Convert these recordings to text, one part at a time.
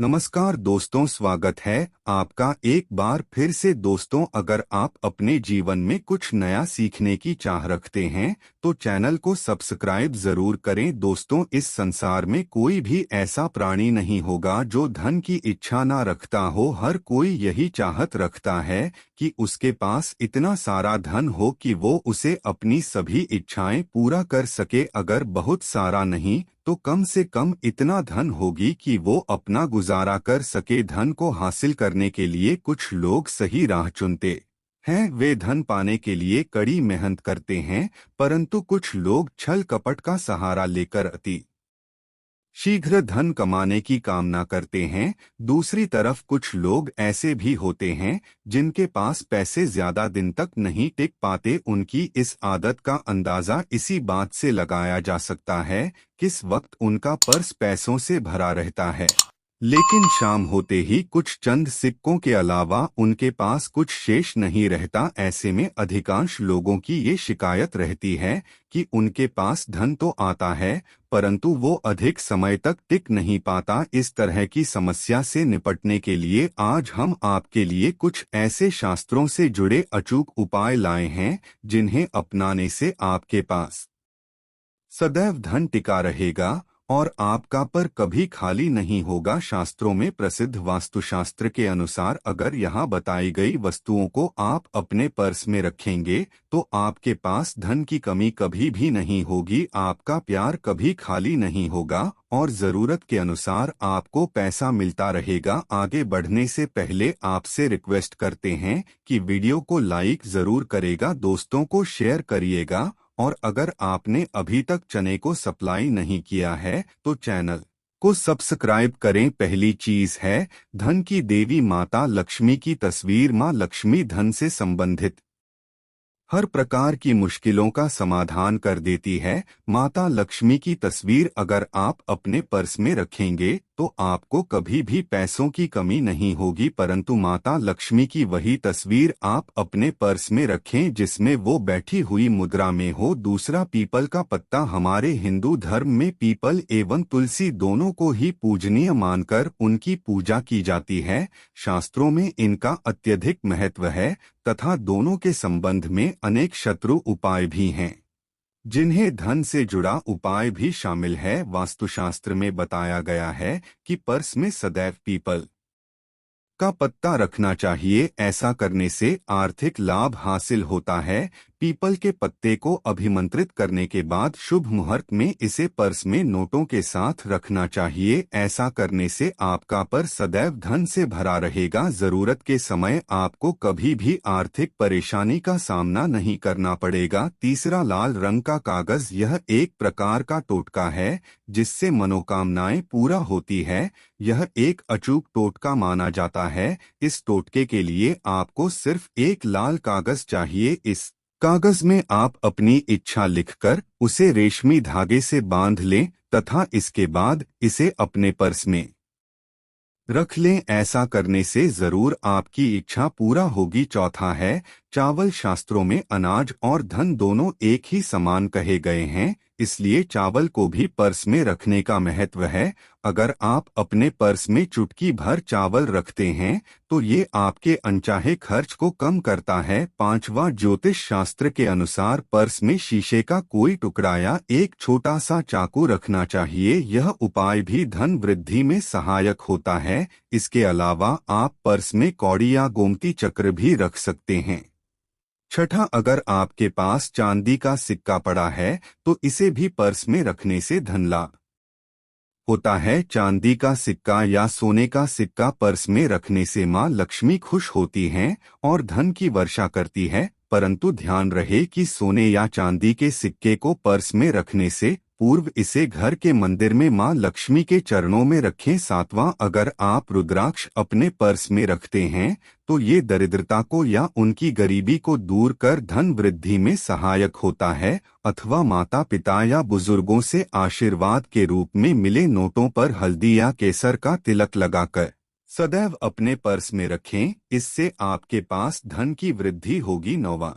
नमस्कार दोस्तों, स्वागत है आपका एक बार फिर से। दोस्तों, अगर आप अपने जीवन में कुछ नया सीखने की चाह रखते हैं तो चैनल को सब्सक्राइब जरूर करें। दोस्तों, इस संसार में कोई भी ऐसा प्राणी नहीं होगा जो धन की इच्छा ना रखता हो। हर कोई यही चाहत रखता है कि उसके पास इतना सारा धन हो कि वो उसे अपनी सभी इच्छाएं पूरा कर सके। अगर बहुत सारा नहीं तो कम से कम इतना धन होगी कि वो अपना गुजारा कर सके। धन को हासिल करने के लिए कुछ लोग सही राह चुनते हैं, वे धन पाने के लिए कड़ी मेहनत करते हैं, परंतु कुछ लोग छल कपट का सहारा लेकर अति शीघ्र धन कमाने की कामना करते हैं। दूसरी तरफ कुछ लोग ऐसे भी होते हैं जिनके पास पैसे ज्यादा दिन तक नहीं टिक पाते। उनकी इस आदत का अंदाजा इसी बात से लगाया जा सकता है किस वक्त उनका पर्स पैसों से भरा रहता है, लेकिन शाम होते ही कुछ चंद सिक्कों के अलावा उनके पास कुछ शेष नहीं रहता। ऐसे में अधिकांश लोगों की ये शिकायत रहती है कि उनके पास धन तो आता है परंतु वो अधिक समय तक टिक नहीं पाता। इस तरह की समस्या से निपटने के लिए आज हम आपके लिए कुछ ऐसे शास्त्रों से जुड़े अचूक उपाय लाए हैं जिन्हें अपनाने से आपके पास सदैव धन टिका रहेगा और आपका पर कभी खाली नहीं होगा। शास्त्रों में प्रसिद्ध वास्तुशास्त्र के अनुसार अगर यहाँ बताई गई वस्तुओं को आप अपने पर्स में रखेंगे तो आपके पास धन की कमी कभी भी नहीं होगी, आपका प्यार कभी खाली नहीं होगा और जरूरत के अनुसार आपको पैसा मिलता रहेगा। आगे बढ़ने से पहले आपसे रिक्वेस्ट करते हैं कि वीडियो को लाइक जरूर करेगा, दोस्तों को शेयर करिएगा और अगर आपने अभी तक चैनल को सब्सक्राइब नहीं किया है तो चैनल को सब्सक्राइब करें। पहली चीज है धन की देवी माता लक्ष्मी की तस्वीर। माँ लक्ष्मी धन से संबंधित हर प्रकार की मुश्किलों का समाधान कर देती है। माता लक्ष्मी की तस्वीर अगर आप अपने पर्स में रखेंगे तो आपको कभी भी पैसों की कमी नहीं होगी, परंतु माता लक्ष्मी की वही तस्वीर आप अपने पर्स में रखें जिसमें वो बैठी हुई मुद्रा में हो। दूसरा, पीपल का पत्ता। हमारे हिंदू धर्म में पीपल एवं तुलसी दोनों को ही पूजनीय मानकर उनकी पूजा की जाती है। शास्त्रों में इनका अत्यधिक महत्व है तथा दोनों के संबंध में अनेक शत्रु उपाय भी हैं जिन्हें धन से जुड़ा उपाय भी शामिल है। वास्तुशास्त्र में बताया गया है कि पर्स में सदैव पीपल का पत्ता रखना चाहिए, ऐसा करने से आर्थिक लाभ हासिल होता है। पीपल के पत्ते को अभिमंत्रित करने के बाद शुभ मुहूर्त में इसे पर्स में नोटों के साथ रखना चाहिए। ऐसा करने से आपका पर्स सदैव धन से भरा रहेगा, जरूरत के समय आपको कभी भी आर्थिक परेशानी का सामना नहीं करना पड़ेगा। तीसरा, लाल रंग का कागज। यह एक प्रकार का टोटका है जिससे मनोकामनाएं पूरा होती है। यह एक अचूक टोटका माना जाता है। इस टोटके के लिए आपको सिर्फ एक लाल कागज चाहिए। इस कागज में आप अपनी इच्छा लिखकर उसे रेशमी धागे से बांध लें तथा इसके बाद इसे अपने पर्स में रख लें। ऐसा करने से जरूर आपकी इच्छा पूरा होगी। चौथा है चावल। शास्त्रों में अनाज और धन दोनों एक ही समान कहे गए हैं, इसलिए चावल को भी पर्स में रखने का महत्व है। अगर आप अपने पर्स में चुटकी भर चावल रखते हैं तो ये आपके अनचाहे खर्च को कम करता है। पांचवा, ज्योतिष शास्त्र के अनुसार पर्स में शीशे का कोई टुकड़ा या एक छोटा सा चाकू रखना चाहिए। यह उपाय भी धन वृद्धि में सहायक होता है। इसके अलावा आप पर्स में कौड़ी या गोमती चक्र भी रख सकते हैं। छठा, अगर आपके पास चांदी का सिक्का पड़ा है तो इसे भी पर्स में रखने से धन लाभ होता है। चांदी का सिक्का या सोने का सिक्का पर्स में रखने से माँ लक्ष्मी खुश होती हैं और धन की वर्षा करती है, परंतु ध्यान रहे कि सोने या चांदी के सिक्के को पर्स में रखने से पूर्व इसे घर के मंदिर में माँ लक्ष्मी के चरणों में रखें। सातवां, अगर आप रुद्राक्ष अपने पर्स में रखते हैं तो ये दरिद्रता को या उनकी गरीबी को दूर कर धन वृद्धि में सहायक होता है। अथवा माता पिता या बुजुर्गों से आशीर्वाद के रूप में मिले नोटों पर हल्दी या केसर का तिलक लगाकर सदैव अपने पर्स में रखें, इससे आपके पास धन की वृद्धि होगी। नौवां,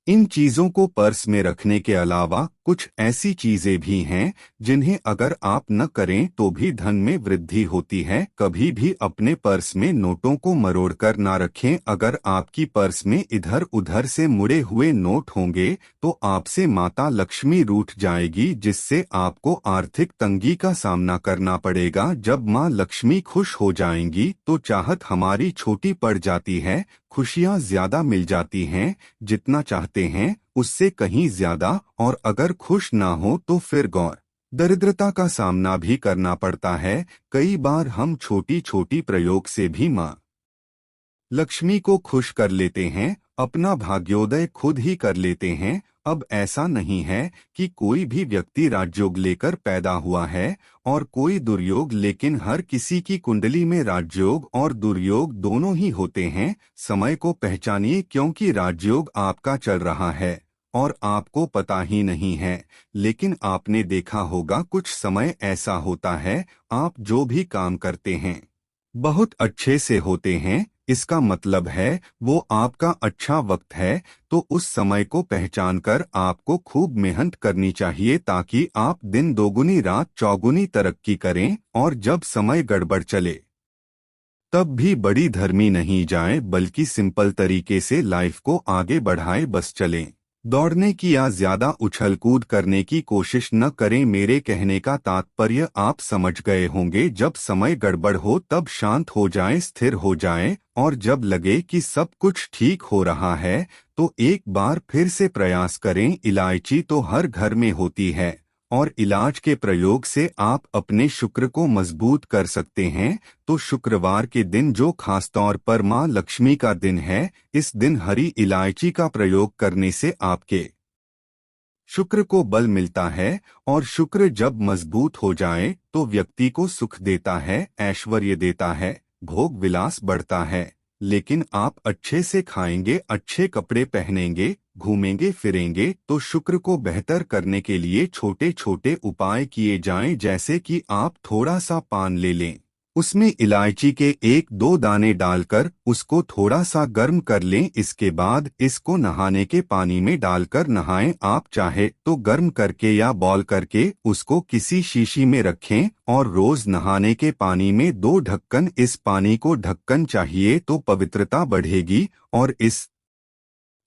इन चीजों को पर्स में रखने के अलावा कुछ ऐसी चीजें भी हैं जिन्हें अगर आप न करें तो भी धन में वृद्धि होती है। कभी भी अपने पर्स में नोटों को मरोड़कर ना रखें। अगर आपकी पर्स में इधर उधर से मुड़े हुए नोट होंगे तो आपसे माता लक्ष्मी रूठ जाएगी, जिससे आपको आर्थिक तंगी का सामना करना पड़ेगा। जब माँ लक्ष्मी खुश हो जाएंगी तो चाहत हमारी छोटी पड़ जाती है, खुशियाँ ज्यादा मिल जाती हैं, जितना चाहते हैं उससे कहीं ज्यादा। और अगर खुश ना हो तो फिर गौर दरिद्रता का सामना भी करना पड़ता है। कई बार हम छोटी छोटी प्रयोग से भी माँ लक्ष्मी को खुश कर लेते हैं, अपना भाग्योदय खुद ही कर लेते हैं। अब ऐसा नहीं है कि कोई भी व्यक्ति राजयोग लेकर पैदा हुआ है और कोई दुर्योग, लेकिन हर किसी की कुंडली में राजयोग और दुर्योग दोनों ही होते हैं। समय को पहचानिए, क्योंकि राजयोग आपका चल रहा है और आपको पता ही नहीं है। लेकिन आपने देखा होगा कुछ समय ऐसा होता है, आप जो भी काम करते हैं बहुत अच्छे से होते हैं, इसका मतलब है वो आपका अच्छा वक्त है। तो उस समय को पहचानकर आपको खूब मेहनत करनी चाहिए, ताकि आप दिन दोगुनी रात चौगुनी तरक्की करें। और जब समय गड़बड़ चले तब भी बड़ी धर्मी नहीं जाएं, बल्कि सिंपल तरीके से लाइफ को आगे बढ़ाए बस चलें। दौड़ने की या ज्यादा उछल कूद करने की कोशिश न करें। मेरे कहने का तात्पर्य आप समझ गए होंगे। जब समय गड़बड़ हो तब शांत हो जाएं, स्थिर हो जाएं, और जब लगे कि सब कुछ ठीक हो रहा है तो एक बार फिर से प्रयास करें। इलायची तो हर घर में होती है और इलाज के प्रयोग से आप अपने शुक्र को मजबूत कर सकते हैं। तो शुक्रवार के दिन, जो खास तौर पर माँ लक्ष्मी का दिन है, इस दिन हरी इलायची का प्रयोग करने से आपके शुक्र को बल मिलता है। और शुक्र जब मजबूत हो जाए तो व्यक्ति को सुख देता है, ऐश्वर्य देता है, भोग विलास बढ़ता है। लेकिन आप अच्छे से खाएंगे, अच्छे कपड़े पहनेंगे, घूमेंगे फिरेंगे तो शुक्र को बेहतर करने के लिए छोटे छोटे उपाय किए जाएं। जैसे कि आप थोड़ा सा पान ले लें, उसमें इलायची के 1-2 दाने डालकर उसको थोड़ा सा गर्म कर लें। इसके बाद इसको नहाने के पानी में डालकर नहाएं। आप चाहे तो गर्म करके या बॉयल करके उसको किसी शीशी में रखें और रोज नहाने के पानी में 2 ढक्कन इस पानी को ढक्कन चाहिए तो पवित्रता बढ़ेगी। और इस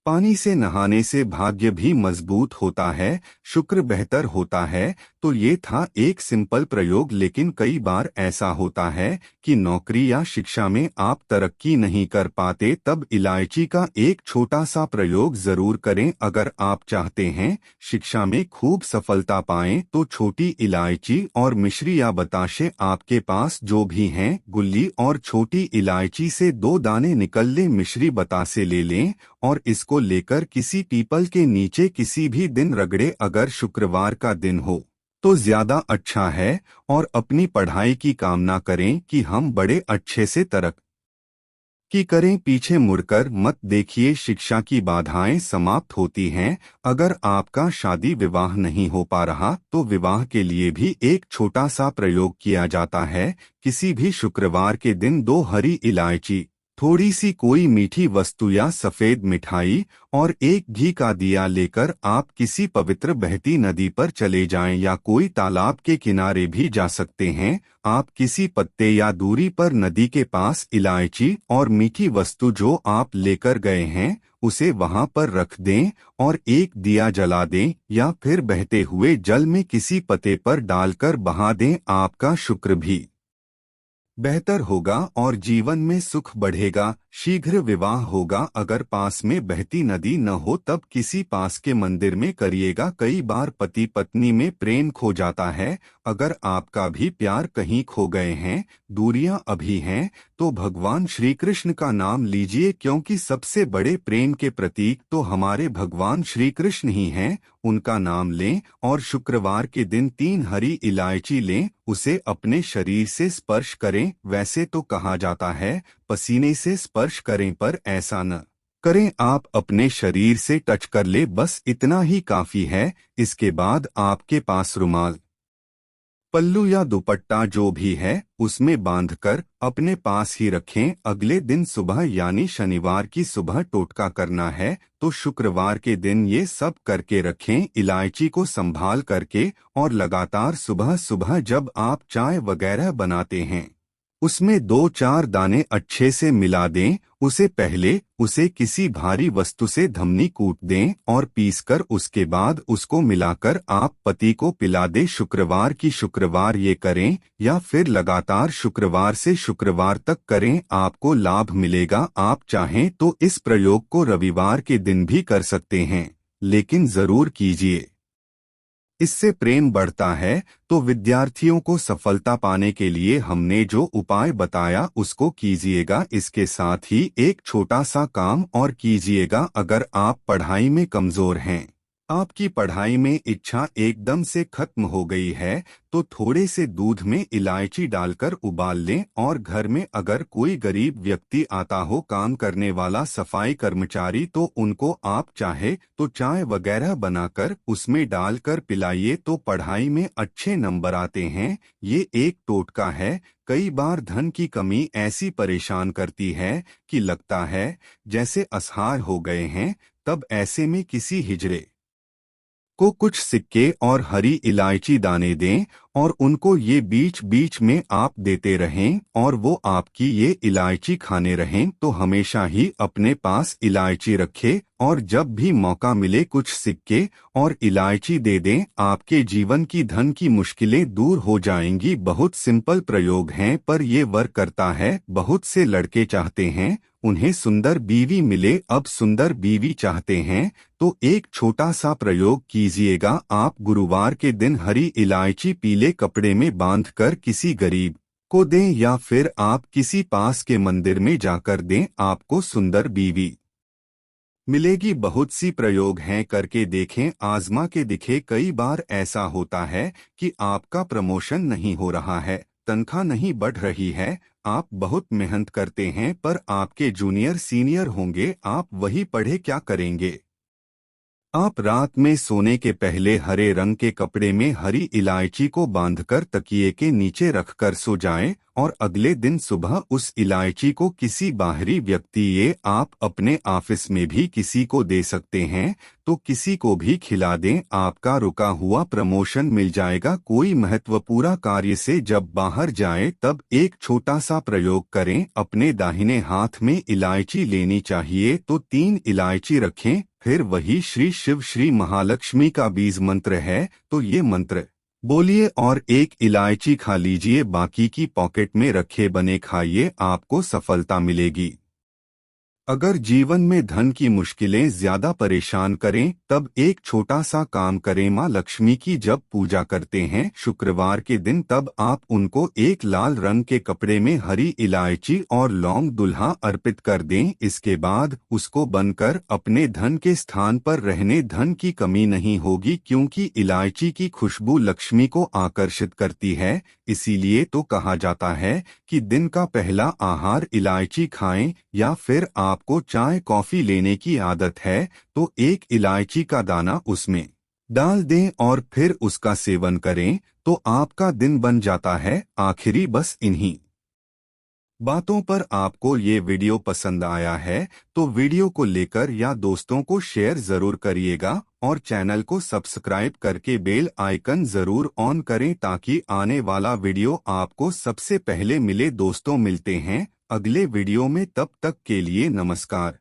पानी से नहाने से भाग्य भी मजबूत होता है, शुक्र बेहतर होता है। तो ये था एक सिंपल प्रयोग, लेकिन कई बार ऐसा होता है कि नौकरी या शिक्षा में आप तरक्की नहीं कर पाते, तब इलायची का एक छोटा सा प्रयोग जरूर करें। अगर आप चाहते हैं शिक्षा में खूब सफलता पाएं तो छोटी इलायची और मिश्री या बताशे आपके पास जो भी हैं, गुल्ली और छोटी इलायची से 2 दाने निकल लें, मिश्री बतासे ले लें और इसको लेकर किसी पीपल के नीचे किसी भी दिन रगड़े। अगर शुक्रवार का दिन हो तो ज्यादा अच्छा है। और अपनी पढ़ाई की कामना करें कि हम बड़े अच्छे से तरक्की करें। पीछे मुड़कर मत देखिए, शिक्षा की बाधाएं समाप्त होती हैं। अगर आपका शादी विवाह नहीं हो पा रहा तो विवाह के लिए भी एक छोटा सा प्रयोग किया जाता है। किसी भी शुक्रवार के दिन 2 हरी इलायची, थोड़ी सी कोई मीठी वस्तु या सफेद मिठाई और एक घी का दिया लेकर आप किसी पवित्र बहती नदी पर चले जाएं या कोई तालाब के किनारे भी जा सकते हैं। आप किसी पत्ते या दूरी पर नदी के पास इलायची और मीठी वस्तु जो आप लेकर गए हैं उसे वहां पर रख दें और एक दिया जला दें या फिर बहते हुए जल में किसी पत्ते पर डालकर बहा दें। आपका शुक्र भी बेहतर होगा और जीवन में सुख बढ़ेगा। शीघ्र विवाह होगा। अगर पास में बहती नदी न हो तब किसी पास के मंदिर में करिएगा। कई बार पति पत्नी में प्रेम खो जाता है। अगर आपका भी प्यार कहीं खो गए हैं, दूरियां अभी हैं, तो भगवान श्री कृष्ण का नाम लीजिए, क्योंकि सबसे बड़े प्रेम के प्रतीक तो हमारे भगवान श्री कृष्ण ही हैं। उनका नाम लें और शुक्रवार के दिन 3 हरी इलायची लें, उसे अपने शरीर से स्पर्श करें। वैसे तो कहा जाता है पसीने से स्पर्श करें, पर ऐसा न करें, आप अपने शरीर से टच कर ले, बस इतना ही काफी है। इसके बाद आपके पास रुमाल पल्लू या दुपट्टा जो भी है उसमें बांधकर अपने पास ही रखें। अगले दिन सुबह यानी शनिवार की सुबह टोटका करना है तो शुक्रवार के दिन ये सब करके रखें, इलायची को संभाल करके। और लगातार सुबह सुबह जब आप चाय वगैरह बनाते हैं उसमें 2-4 दाने अच्छे से मिला दें। उसे किसी भारी वस्तु से धमनी कूट दें और पीसकर उसके बाद उसको मिलाकर आप पति को पिला दें। शुक्रवार की शुक्रवार ये करें या फिर लगातार शुक्रवार से शुक्रवार तक करें, आपको लाभ मिलेगा। आप चाहें तो इस प्रयोग को रविवार के दिन भी कर सकते हैं, लेकिन जरूर कीजिए, इससे प्रेम बढ़ता है। तो विद्यार्थियों को सफलता पाने के लिए हमने जो उपाय बताया उसको कीजिएगा। इसके साथ ही एक छोटा सा काम और कीजिएगा। अगर आप पढ़ाई में कमजोर हैं, आपकी पढ़ाई में इच्छा एकदम से खत्म हो गई है, तो थोड़े से दूध में इलायची डालकर उबाल लें। और घर में अगर कोई गरीब व्यक्ति आता हो, काम करने वाला सफाई कर्मचारी, तो उनको आप चाहे तो चाय वगैरह बनाकर उसमें डालकर पिलाइए, तो पढ़ाई में अच्छे नंबर आते हैं। ये एक टोटका है। कई बार धन की कमी ऐसी परेशान करती है कि लगता है जैसे असहाय हो गए हैं। तब ऐसे में किसी हिजड़े को कुछ सिक्के और हरी इलायची दाने दें और उनको ये बीच बीच में आप देते रहें और वो आपकी ये इलायची खाने रहें। तो हमेशा ही अपने पास इलायची रखें और जब भी मौका मिले कुछ सिक्के और इलायची दे दें। आपके जीवन की धन की मुश्किलें दूर हो जाएंगी। बहुत सिंपल प्रयोग हैं पर ये वर्क करता है। बहुत से लड़के चाहते हैं उन्हें सुंदर बीवी मिले, अब सुंदर बीवी चाहते हैं तो एक छोटा सा प्रयोग कीजिएगा। आप गुरुवार के दिन हरी इलायची पीले कपड़े में बांधकर किसी गरीब को दें या फिर आप किसी पास के मंदिर में जाकर दें, आपको सुंदर बीवी मिलेगी। बहुत सी प्रयोग हैं, करके देखें, आजमा के दिखे। कई बार ऐसा होता है कि आपका प्रमोशन नहीं हो रहा है, तनख्वाह नहीं बढ़ रही है, आप बहुत मेहनत करते हैं पर आपके जूनियर सीनियर होंगे, आप वही पढ़े क्या करेंगे। आप रात में सोने के पहले हरे रंग के कपड़े में हरी इलायची को बांधकर तकिए के नीचे रखकर सो जाएं और अगले दिन सुबह उस इलायची को किसी बाहरी व्यक्ति, ये आप अपने ऑफिस में भी किसी को दे सकते हैं, तो किसी को भी खिला दें, आपका रुका हुआ प्रमोशन मिल जाएगा। कोई महत्वपूर्ण कार्य से जब बाहर जाए तब एक छोटा सा प्रयोग करें। अपने दाहिने हाथ में इलायची लेनी चाहिए तो 3 इलायची रखें, फिर वही श्री शिव श्री महालक्ष्मी का बीज मंत्र है तो ये मंत्र बोलिए और एक इलायची खा लीजिए, बाकी की पॉकेट में रखे बने खाइए, आपको सफलता मिलेगी। अगर जीवन में धन की मुश्किलें ज्यादा परेशान करें तब एक छोटा सा काम करें। माँ लक्ष्मी की जब पूजा करते हैं शुक्रवार के दिन, तब आप उनको एक लाल रंग के कपड़े में हरी इलायची और लौंग दुल्हा अर्पित कर दें। इसके बाद उसको बनकर अपने धन के स्थान पर रहने, धन की कमी नहीं होगी क्योंकि इलायची की खुशबू लक्ष्मी को आकर्षित करती है। इसीलिए तो कहा जाता है कि दिन का पहला आहार इलायची खाएं। या फिर आपको चाय कॉफी लेने की आदत है तो एक इलायची का दाना उसमें डाल दें और फिर उसका सेवन करें तो आपका दिन बन जाता है। आखिरी बस इन्हीं बातों पर आपको ये वीडियो पसंद आया है तो वीडियो को लेकर या दोस्तों को शेयर जरूर करिएगा और चैनल को सब्सक्राइब करके बेल आइकन जरूर ऑन करें ताकि आने वाला वीडियो आपको सबसे पहले मिले। दोस्तों मिलते हैं अगले वीडियो में, तब तक के लिए नमस्कार।